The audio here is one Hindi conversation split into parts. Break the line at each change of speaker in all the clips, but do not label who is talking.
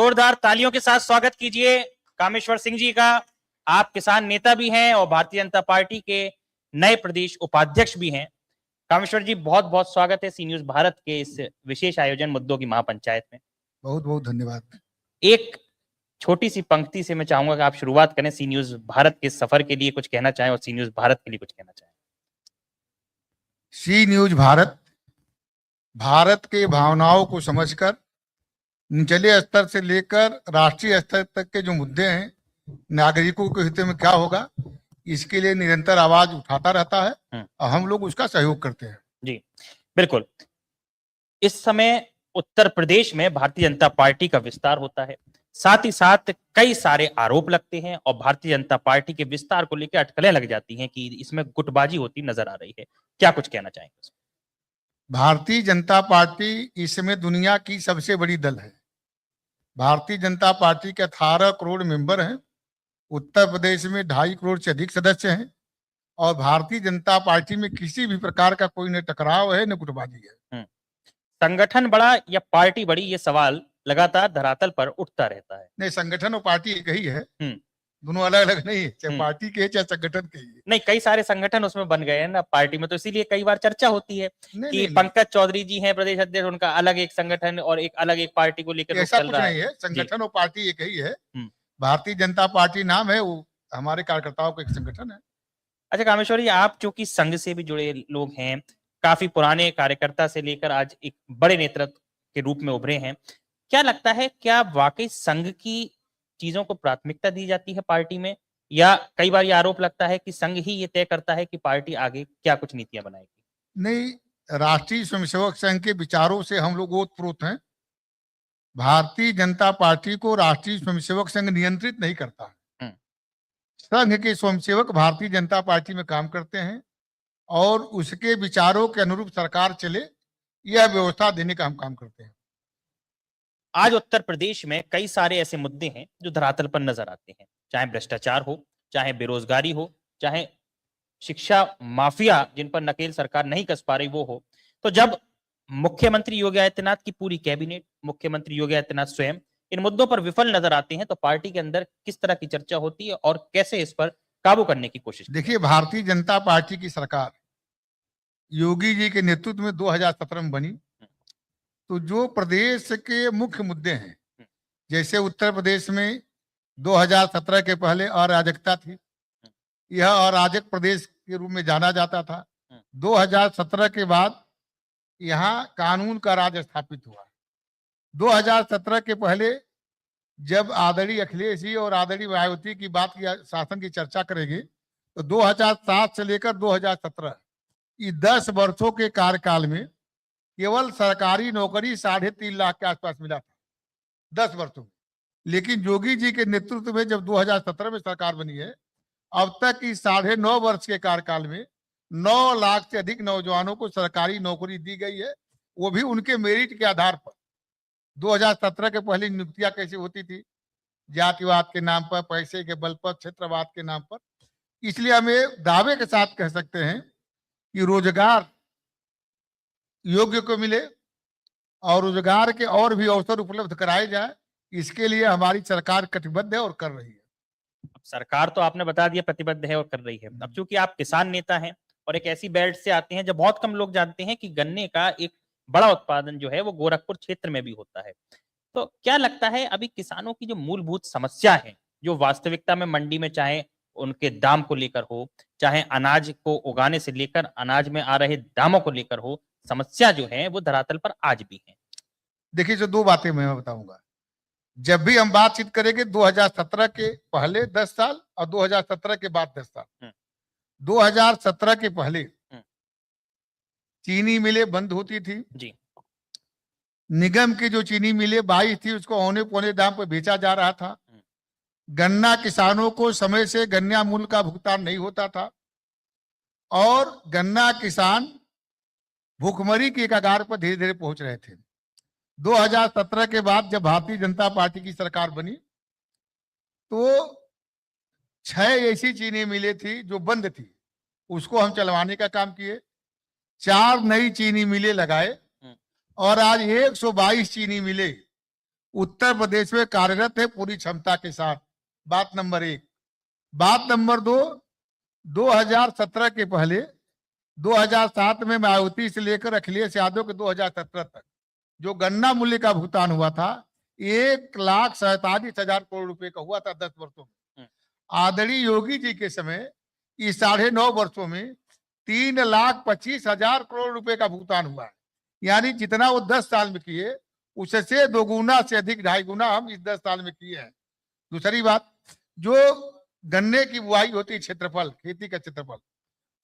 जोरदार तालियों के साथ स्वागत कीजिए कामेश्वर सिंह जी का। आप किसान नेता भी हैं और भारतीय जनता पार्टी के नए प्रदेश उपाध्यक्ष भी हैं। कामेश्वर जी, बहुत बहुत स्वागत है सी न्यूज भारत के इस विशेष आयोजन मुद्दों की महापंचायत में।
बहुत बहुत धन्यवाद।
एक छोटी सी पंक्ति से मैं चाहूंगा कि आप शुरुआत करें, सी न्यूज भारत के सफर के लिए कुछ कहना चाहें और सी न्यूज भारत के लिए कुछ कहना चाहें।
सी न्यूज भारत भारत के भावनाओं को समझकर निचले स्तर से लेकर राष्ट्रीय स्तर तक के जो मुद्दे हैं, नागरिकों के हित में क्या होगा, इसके लिए निरंतर आवाज उठाता रहता है और हम लोग उसका सहयोग करते हैं।
जी बिल्कुल। इस समय उत्तर प्रदेश में भारतीय जनता पार्टी का विस्तार होता है, साथ ही साथ कई सारे आरोप लगते हैं और भारतीय जनता पार्टी के विस्तार को लेकर अटकलें लग जाती हैं कि इसमें गुटबाजी होती नजर आ रही है। क्या कुछ कहना चाहेंगे?
भारतीय जनता पार्टी इस समय दुनिया की सबसे बड़ी दल है। भारतीय जनता पार्टी के 18 करोड़ मेंबर हैं। उत्तर प्रदेश में 2.5 करोड़ से अधिक सदस्य हैं और भारतीय जनता पार्टी में किसी भी प्रकार का कोई न टकराव है न गुटबाजी है।
संगठन बड़ा या पार्टी बड़ी, ये सवाल लगातार धरातल पर उठता रहता है।
नहीं, संगठन और पार्टी एक ही है, दोनों अलग अलग नहीं है, चाहे पार्टी के चाहे संगठन के ही।
नहीं, कई सारे संगठन उसमें बन गए हैं ना पार्टी में, तो इसीलिए कई बार चर्चा होती है कि पंकज चौधरी जी हैं प्रदेश अध्यक्ष, उनका अलग एक संगठन और एक अलग एक पार्टी को लेकर
ऐसा कुछ नहीं है। संगठन और पार्टी एक ही है। भारतीय जनता पार्टी नाम है, वो हमारे कार्यकर्ताओं का एक संगठन है।
अच्छा कामेश्वर जी, आप चूंकि संघ से भी जुड़े लोग हैं, काफी पुराने कार्यकर्ता से लेकर आज एक बड़े नेतृत्व के रूप में उभरे हैं, क्या लगता है क्या वाकई संघ की चीजों को प्राथमिकता दी जाती है पार्टी में, या कई बार ये आरोप लगता है कि संघ ही ये तय करता है कि पार्टी आगे क्या कुछ नीतियां बनाएगी?
नहीं, राष्ट्रीय स्वयंसेवक संघ के विचारों से हम लोग ओतप्रोत हैं। भारतीय जनता पार्टी को राष्ट्रीय स्वयंसेवक संघ नियंत्रित नहीं करता। संघ के स्वयंसेवक भारतीय जनता पार्टी में काम करते हैं और उसके विचारों के अनुरूप सरकार चले, यह व्यवस्था देने का हम काम करते हैं।
आज उत्तर प्रदेश में कई सारे ऐसे मुद्दे हैं जो धरातल पर नजर आते हैं, चाहे भ्रष्टाचार हो, चाहे बेरोजगारी हो, चाहे शिक्षा माफिया जिन पर नकेल सरकार नहीं कस पा रही वो हो। तो जब मुख्यमंत्री योगी आदित्यनाथ की पूरी कैबिनेट, मुख्यमंत्री योगी आदित्यनाथ स्वयं इन मुद्दों पर विफल नजर आते हैं, तो पार्टी के अंदर किस तरह की चर्चा होती है और कैसे इस पर काबू करने की कोशिश?
देखिए, भारतीय जनता पार्टी की सरकार योगी जी के नेतृत्व में 2017 में बनी, तो जो प्रदेश के मुख्य मुद्दे हैं, जैसे उत्तर प्रदेश में 2017 के पहले अराजकता थी, यह अराजक प्रदेश के रूप में जाना जाता था। 2017 के बाद यहाँ कानून का राज स्थापित हुआ। 2017 के पहले जब आदरणीय अखिलेश जी और आदरणीय मायावती की बात की, शासन की चर्चा करेंगे, तो 2007 से लेकर 2017 ये 10 वर्षों के कार्यकाल में केवल सरकारी नौकरी 3.5 लाख के आसपास मिला था 10 वर्षों में। लेकिन योगी जी के नेतृत्व में जब 2017 में सरकार बनी है, अब तक इस 9.5 वर्ष के कार्यकाल में 9 लाख से अधिक नौजवानों को सरकारी नौकरी दी गई है, वो भी उनके मेरिट के आधार पर। 2017 के पहले नियुक्तियां कैसे होती थी? जातिवाद के नाम पर, पैसे के बल पर, क्षेत्रवाद के नाम पर। इसलिए हमें दावे के साथ कह सकते हैं कि रोजगार योग्य को मिले और रोजगार के और भी अवसर उपलब्ध कराए जाए, इसके लिए हमारी सरकार कटिबद्ध है और कर रही है।
सरकार तो आपने बता दिया प्रतिबद्ध है और कर रही है। अब चूंकि आप किसान नेता हैं और एक ऐसी बेल्ट से आते हैं जब बहुत कम लोग जानते हैं कि गन्ने का एक बड़ा उत्पादन जो है वो गोरखपुर क्षेत्र में भी होता है, तो क्या लगता है अभी किसानों की जो मूलभूत समस्या है, जो वास्तविकता में मंडी में चाहे उनके दाम को लेकर हो, चाहे अनाज को उगाने से लेकर अनाज में आ रहे दामों को लेकर हो, समस्या जो है वो धरातल पर आज भी है?
देखिए, जो 2 बातें मैं बताऊंगा। जब भी हम बातचीत करेंगे 2017 के पहले 10 साल और 2017 के बाद 10 साल। 2017 के पहले चीनी मिलें बंद होती थी
जी।
निगम की जो चीनी मिलें 22 थी, उसको औने पौने दाम पर बेचा जा रहा था। गन्ना किसानों को समय से गन्ना मूल्य का भुगतान नहीं होता था और गन्ना किसान भूखमरी की कगार पर धीरे धीरे पहुंच रहे थे। 2017 के बाद जब भारतीय जनता पार्टी की सरकार बनी, तो 6 ऐसी चीनी मिलें थी जो बंद थी, उसको हम चलवाने का काम किए। 4 नई चीनी मिलें लगाए और आज 122 चीनी मिलें उत्तर प्रदेश में कार्यरत है पूरी क्षमता के साथ। बात नंबर 1। बात नंबर 2, 2017 के पहले 2007 में मायावती से लेकर अखिलेश यादव के 2017 तक जो गन्ना मूल्य का भुगतान हुआ था 1,47,000 करोड़ रुपए का हुआ था 10 वर्षों में। आदरणीय योगी जी के समय इस 9.5 वर्षों में 3,25,000 करोड़ रुपए का भुगतान हुआ है। यानी जितना वो 10 साल में किए उससे 2 गुना से अधिक, 2.5 गुना हम इस 10 साल में किए हैं। दूसरी बात, जो गन्ने की बुआई होती है, क्षेत्रफल, खेती का क्षेत्रफल,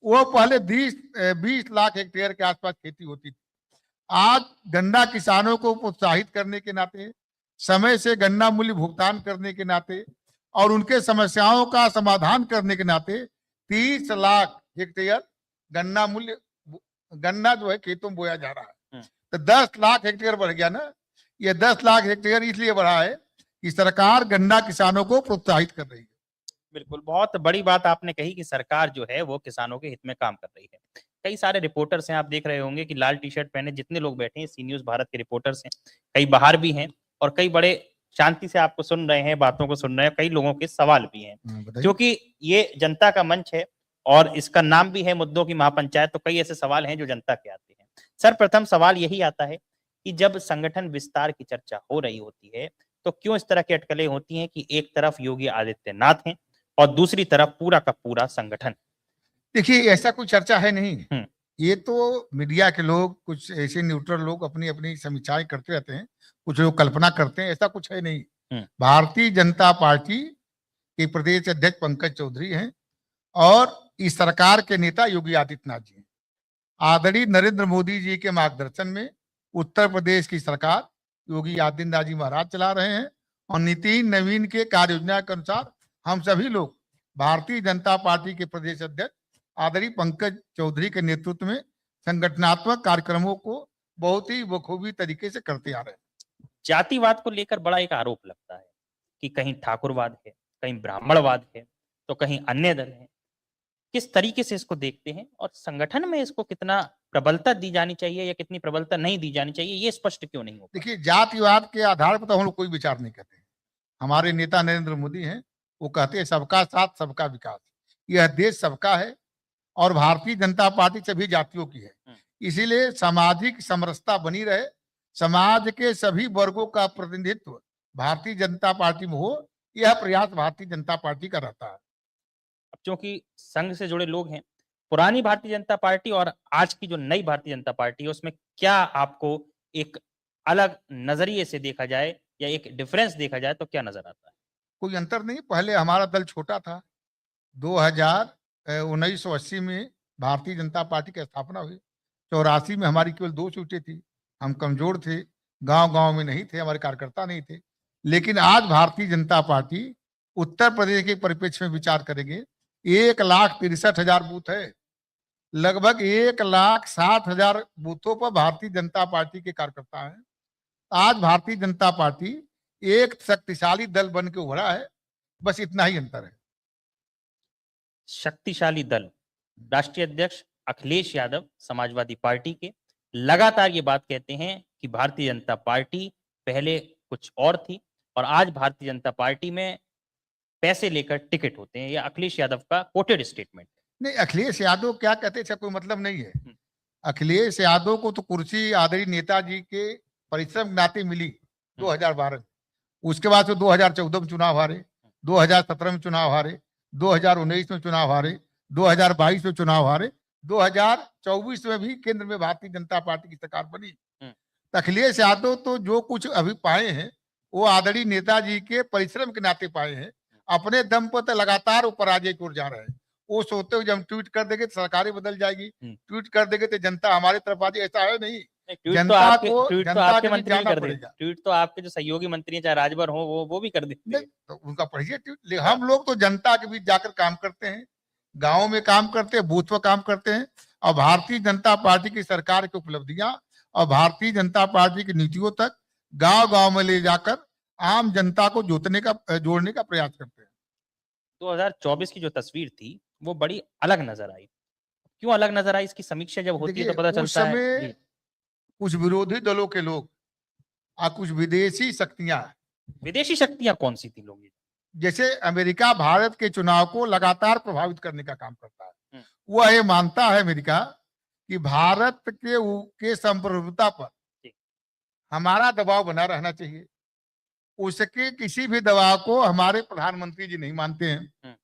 वो पहले 20 लाख हेक्टेयर के आसपास खेती होती थी। आज गन्ना किसानों को प्रोत्साहित करने के नाते, समय से गन्ना मूल्य भुगतान करने के नाते और उनके समस्याओं का समाधान करने के नाते 30 लाख हेक्टेयर गन्ना जो है खेतों में बोया जा रहा है। तो 10 लाख हेक्टेयर बढ़ गया ना। ये 10 लाख हेक्टेयर इसलिए बढ़ा है कि सरकार गन्ना किसानों को प्रोत्साहित कर रही है।
बिल्कुल, बहुत बड़ी बात आपने कही कि सरकार जो है वो किसानों के हित में काम कर रही है। कई सारे रिपोर्टर्स हैं, आप देख रहे होंगे कि लाल टी शर्ट पहने जितने लोग बैठे हैं सी न्यूज़ भारत के रिपोर्टर्स हैं, कई बाहर भी हैं और कई बड़े शांति से आपको सुन रहे हैं, बातों को सुन रहे हैं। कई लोगों के सवाल भी हैं क्योंकि ये जनता का मंच है और इसका नाम भी है मुद्दों की महापंचायत, तो कई ऐसे सवाल हैं जो जनता के आते हैं। सर्वप्रथम सवाल यही आता है कि जब संगठन विस्तार की चर्चा हो रही होती है तो क्यों इस तरह की अटकलें होती हैं कि एक तरफ योगी आदित्यनाथ हैं और दूसरी तरफ पूरा का पूरा संगठन?
देखिए, ऐसा कोई चर्चा है नहीं। ये तो मीडिया के लोग, कुछ ऐसे न्यूट्रल लोग अपनी अपनी समीक्षाएं करते रहते हैं, कुछ लोग कल्पना करते हैं, ऐसा कुछ है नहीं। भारतीय जनता पार्टी के प्रदेश अध्यक्ष पंकज चौधरी हैं और इस सरकार के नेता योगी आदित्यनाथ जी हैं। आदरणीय नरेंद्र मोदी जी के मार्गदर्शन में उत्तर प्रदेश की सरकार योगी आदित्यनाथ जी महाराज चला रहे हैं और नितिन नवीन के कार्य योजना के अनुसार हम सभी लोग भारतीय जनता पार्टी के प्रदेश अध्यक्ष आदरणीय पंकज चौधरी के नेतृत्व में संगठनात्मक कार्यक्रमों को बहुत ही बखूबी तरीके से करते आ रहे हैं।
जातिवाद को लेकर बड़ा एक आरोप लगता है कि कहीं ठाकुरवाद है, कहीं ब्राह्मणवाद है, तो कहीं अन्य दल है। किस तरीके से इसको देखते हैं और संगठन में इसको कितना प्रबलता दी जानी चाहिए या कितनी प्रबलता नहीं दी जानी चाहिए, ये स्पष्ट क्यों नहीं होता?
देखिए, जातिवाद के आधार पर तो हम लोग कोई विचार नहीं करते। हमारे नेता नरेंद्र मोदी हैं, वो कहते हैं सबका साथ सबका विकास। यह देश सबका है और भारतीय जनता पार्टी सभी जातियों की है, इसीलिए सामाजिक समरसता बनी रहे, समाज के सभी वर्गों का प्रतिनिधित्व भारतीय जनता पार्टी में हो, यह प्रयास भारतीय जनता पार्टी का रहता है।
अब क्योंकि संघ से जुड़े लोग हैं, पुरानी भारतीय जनता पार्टी और आज की जो नई भारतीय जनता पार्टी है उसमें क्या आपको एक अलग नजरिए से देखा जाए या एक डिफरेंस देखा जाए तो क्या नजर आता है?
कोई अंतर नहीं। पहले हमारा दल छोटा था। 1980 में भारतीय जनता पार्टी की स्थापना हुई। 84 में हमारी केवल 2 सीटें थी। हम कमजोर थे, गांव-गांव में नहीं थे, हमारे कार्यकर्ता नहीं थे। लेकिन आज भारतीय जनता पार्टी उत्तर प्रदेश के परिप्रेक्ष्य में विचार करेंगे, 1,63,000 बूथ है। लगभग 1,60,000 बूथों पर भारतीय जनता पार्टी के कार्यकर्ता हैं। आज भारतीय जनता पार्टी एक शक्तिशाली दल बन के उभरा है, बस इतना ही अंतर है।
शक्तिशाली दल, राष्ट्रीय अध्यक्ष अखिलेश यादव समाजवादी पार्टी के लगातार ये बात कहते हैं कि भारतीय जनता पार्टी पहले कुछ और थी और आज भारतीय जनता पार्टी में पैसे लेकर टिकट होते हैं। यह अखिलेश यादव का कोटेड स्टेटमेंट है।
नहीं, अखिलेश यादव क्या कहते हैं कोई मतलब नहीं है। अखिलेश यादव को तो कुर्सी आदरणीय नेताजी के परिश्रम के नाते मिली 2012 में। उसके बाद 2014 में चुनाव हारे, 2017 में चुनाव हारे, 2019 में चुनाव हारे, 2022 में चुनाव हारे, 2024 में भी केंद्र में भारतीय जनता पार्टी की सरकार बनी। अखिलेश यादव तो जो कुछ अभी पाए हैं वो आदरणीय नेताजी के परिश्रम के नाते पाए हैं। अपने दम पर तो लगातार वो पराजय की ओर जा रहे हैं। वो सोचते हो जब हम ट्वीट कर देंगे तो सरकारें बदल जाएगी, ट्वीट कर देंगे तो जनता हमारे तरफ आ जाए, ऐसा है नहीं।
ट्वीट तो आपके मंत्री भी कर देंगे। ट्वीट तो आपके जो सहयोगी मंत्री हैं चाहे राजभर हो वो भी कर देते हैं।
तो उनका पढ़िए ट्वीट। हम लोग तो जनता के बीच जाकर काम करते हैं, गाँव में काम करते हैं, बूथ पर काम करते हैं और भारतीय जनता पार्टी की सरकार की उपलब्धियां और भारतीय जनता पार्टी की नीतियों तक गांव-गांव में ले जाकर आम जनता को जोड़ने का प्रयास करते हैं।
2024 की जो तस्वीर थी वो बड़ी अलग नजर आई। क्यों अलग नजर आई? इसकी समीक्षा जब होती है तो पता चलता है।
कुछ विरोधी दलों के लोग और कुछ विदेशी शक्तियां,
विदेशी शक्तियां कौन सी थी लोग?
जैसे अमेरिका भारत के चुनाव को लगातार प्रभावित करने का काम करता है।
हम्म।
वह ये मानता है अमेरिका कि भारत के संप्रभुता पर
जी।
हमारा दबाव बना रहना चाहिए। उसके किसी भी दबाव को हमारे प्रधानमंत्री जी नहीं मानते हैं,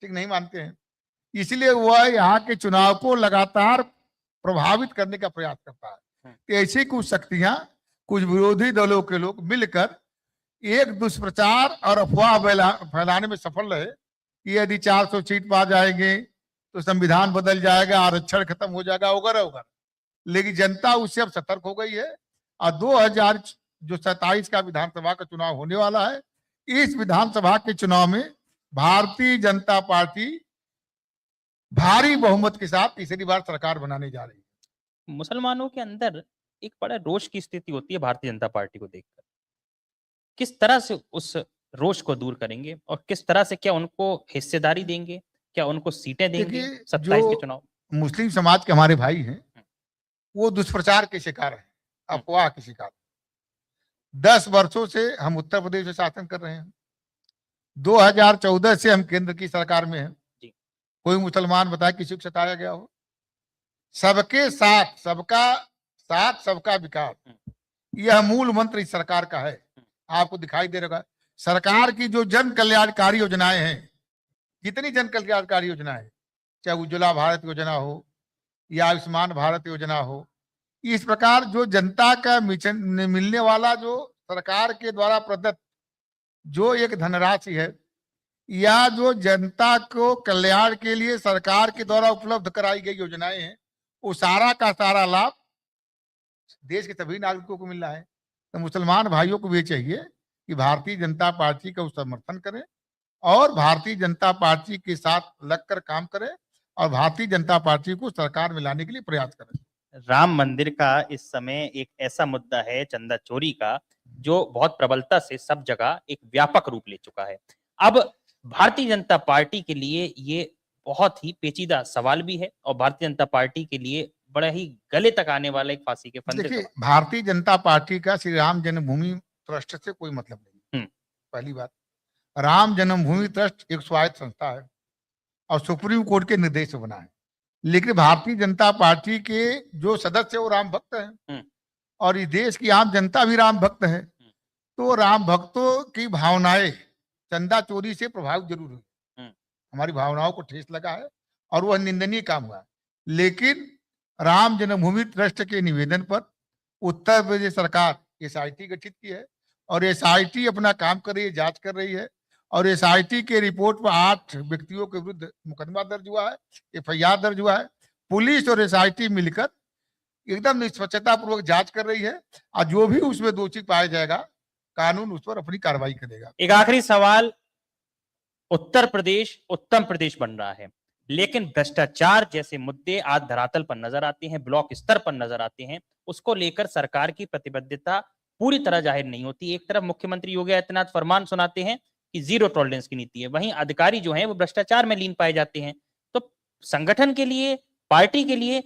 ठीक नहीं मानते हैं। इसलिए वह यहाँ के चुनाव को लगातार प्रभावित करने का प्रयास करता है। तो ऐसी कुछ शक्तियां, कुछ विरोधी दलों के लोग मिलकर एक दुष्प्रचार और अफवाह फैलाने में सफल रहे कि यदि 400 सीट पा जाएंगे तो संविधान बदल जाएगा, आरक्षण खत्म हो जाएगा, वगैरह वगैरह। लेकिन जनता उससे अब सतर्क हो गई है और 2027 का विधानसभा का चुनाव होने वाला है। इस विधानसभा के चुनाव में भारतीय जनता पार्टी भारी बहुमत के साथ तीसरी बार सरकार बनाने जा रही है।
मुसलमानों के अंदर एक बड़ा रोष की स्थिति होती है भारतीय जनता पार्टी को देखकर। किस तरह से उस रोष को दूर करेंगे और किस तरह से, क्या उनको हिस्सेदारी देंगे, क्या उनको सीटें देंगे
देखिए,
27 के
जो
चुनाव?
मुस्लिम समाज के हमारे भाई हैं वो दुष्प्रचार के शिकार हैं, अफवाह के शिकार। 10 वर्षों से हम उत्तर प्रदेश में शासन कर रहे हैं। 2014 से हम केंद्र की सरकार में हैं। कोई मुसलमान बताए किसी को सताया गया हो? सबके साथ, सबका साथ सबका विकास, यह मूल मंत्र इस सरकार का है। आपको दिखाई दे रहा है सरकार की जो जन कल्याणकारी योजनाएं हैं, जितनी जन कल्याणकारी योजनाएं, चाहे उज्ज्वला भारत योजना हो या आयुष्मान भारत योजना हो, इस प्रकार जो जनता का मिलने वाला जो सरकार के द्वारा प्रदत्त जो एक धनराशि है या जो जनता को कल्याण के लिए सरकार के द्वारा उपलब्ध कराई गई योजनाएं हैं, वो सारा का सारा लाभ देश के सभी नागरिकों को मिल रहा है। तो मुसलमान भाइयों को भी चाहिए कि भारतीय जनता पार्टी का समर्थन करें और भारतीय जनता पार्टी के साथ लगकर काम करें और भारतीय जनता पार्टी को सरकार में लाने के लिए प्रयास करें।
राम मंदिर का इस समय एक ऐसा मुद्दा है, चंदा चोरी का, जो बहुत प्रबलता से सब जगह एक व्यापक रूप ले चुका है। अब भारतीय जनता पार्टी के लिए ये बहुत ही पेचीदा सवाल भी है और भारतीय जनता पार्टी के लिए बड़ा ही गले तक आने वाला एक फांसी के फंदे।
देखिए, भारतीय जनता पार्टी का श्री राम जन्मभूमि ट्रस्ट से कोई मतलब नहीं। पहली बात, राम जन्मभूमि ट्रस्ट एक स्वायत्त संस्था है और सुप्रीम कोर्ट के निर्देश से बना है। लेकिन भारतीय जनता पार्टी के जो सदस्य वो राम भक्त हैं और इस देश की आम जनता भी राम भक्त है। तो राम भक्तों की भावनाएं चंदा चोरी से प्रभावित जरूर हुई, हमारी भावनाओं को ठेस लगा है और वह निंदनीय काम हुआ है। लेकिन राम जन्मभूमि ट्रस्ट के निवेदन पर उत्तर प्रदेश सरकार एसआईटी गठित की है और एसआईटी अपना काम कर रही है, जांच कर रही है और एसआईटी के रिपोर्ट पर 8 व्यक्तियों के विरुद्ध मुकदमा दर्ज हुआ है, एफआईआर दर्ज हुआ है। पुलिस और एसआईटी मिलकर एकदम निष्पक्षता पूर्वक जांच कर रही है और जो भी उसमें दोषी पाया जाएगा कानून उस पर अपनी कार्रवाई करेगा।
एक आखिरी सवाल, उत्तर प्रदेश उत्तम प्रदेश बन रहा है, लेकिन भ्रष्टाचार जैसे मुद्दे आज धरातल पर नजर आते हैं, ब्लॉक स्तर पर नजर आते हैं, उसको लेकर सरकार की प्रतिबद्धता पूरी तरह जाहिर नहीं होती। एक तरफ मुख्यमंत्री योगी आदित्यनाथ फरमान सुनाते हैं कि जीरो टॉलरेंस की नीति है, वहीं अधिकारी जो हैं वो भ्रष्टाचार में लीन पाए जाते हैं। तो संगठन के लिए, पार्टी के लिए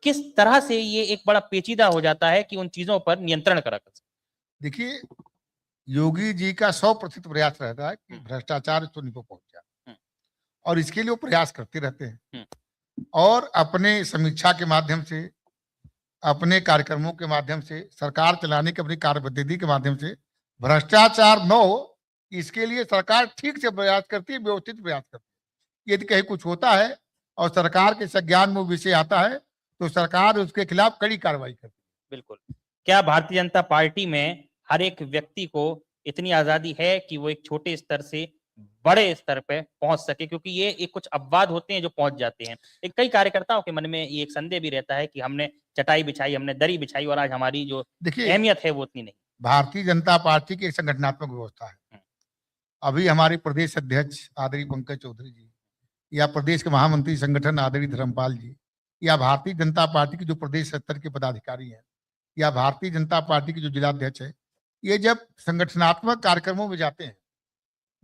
किस तरह से ये एक बड़ा पेचीदा हो जाता है कि उन चीजों पर नियंत्रण करा कर?
देखिए, योगी जी का 100% प्रयास रहता है कि भ्रष्टाचार शून्य पर पहुंच जाए और इसके लिए वो प्रयास करते रहते हैं और अपने समीक्षा के माध्यम से, अपने कार्यक्रमों के माध्यम से, सरकार चलाने के अपनी कार्यपद्धति के माध्यम से भ्रष्टाचार न हो, इसके लिए सरकार ठीक से प्रयास करती है, व्यवस्थित प्रयास करती है। यदि कहीं कुछ होता है और सरकार के संज्ञान में विषय आता है तो सरकार उसके खिलाफ कड़ी कार्रवाई करती है।
बिल्कुल। क्या भारतीय जनता पार्टी में हर एक व्यक्ति को इतनी आजादी है कि वो एक छोटे स्तर से बड़े स्तर पे पहुंच सके? क्योंकि ये एक कुछ अपवाद होते हैं जो पहुंच जाते हैं। एक कई कार्यकर्ताओं के मन में ये एक संदेह भी रहता है कि हमने चटाई बिछाई, हमने दरी बिछाई और आज हमारी जो अहमियत है वो उतनी नहीं।
भारतीय जनता पार्टी की एक संगठनात्मक व्यवस्था है। अभी हमारे प्रदेश अध्यक्ष आदरणीय पंकज चौधरी जी या प्रदेश के महामंत्री संगठन आदरणीय धर्मपाल जी या भारतीय जनता पार्टी के जो प्रदेश स्तर के पदाधिकारी हैं या भारतीय जनता पार्टी के जो जिलाध्यक्ष है, ये जब संगठनात्मक कार्यक्रमों में जाते हैं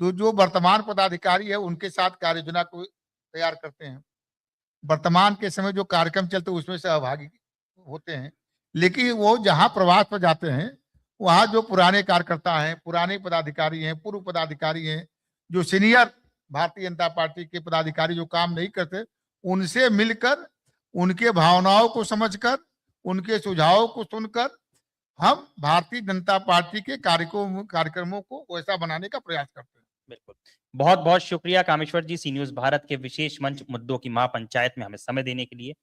तो जो वर्तमान पदाधिकारी है उनके साथ कार्य योजना को तैयार करते हैं। वर्तमान के समय जो कार्यक्रम चलते हैं उसमें सहभागी होते हैं। लेकिन वो जहां प्रवास पर जाते हैं वहां जो पुराने कार्यकर्ता हैं, पुराने पदाधिकारी हैं, पूर्व पदाधिकारी हैं, जो सीनियर भारतीय जनता पार्टी के पदाधिकारी जो काम नहीं करते, उनसे मिलकर, उनके भावनाओं को समझकर, उनके सुझावों को सुनकर हम भारतीय जनता पार्टी के कार्यक्रमों को वैसा बनाने का प्रयास करते हैं।
बिल्कुल, बहुत बहुत शुक्रिया कामेश्वर जी, सी न्यूज़ भारत के विशेष मंच मुद्दों की महापंचायत में हमें समय देने के लिए।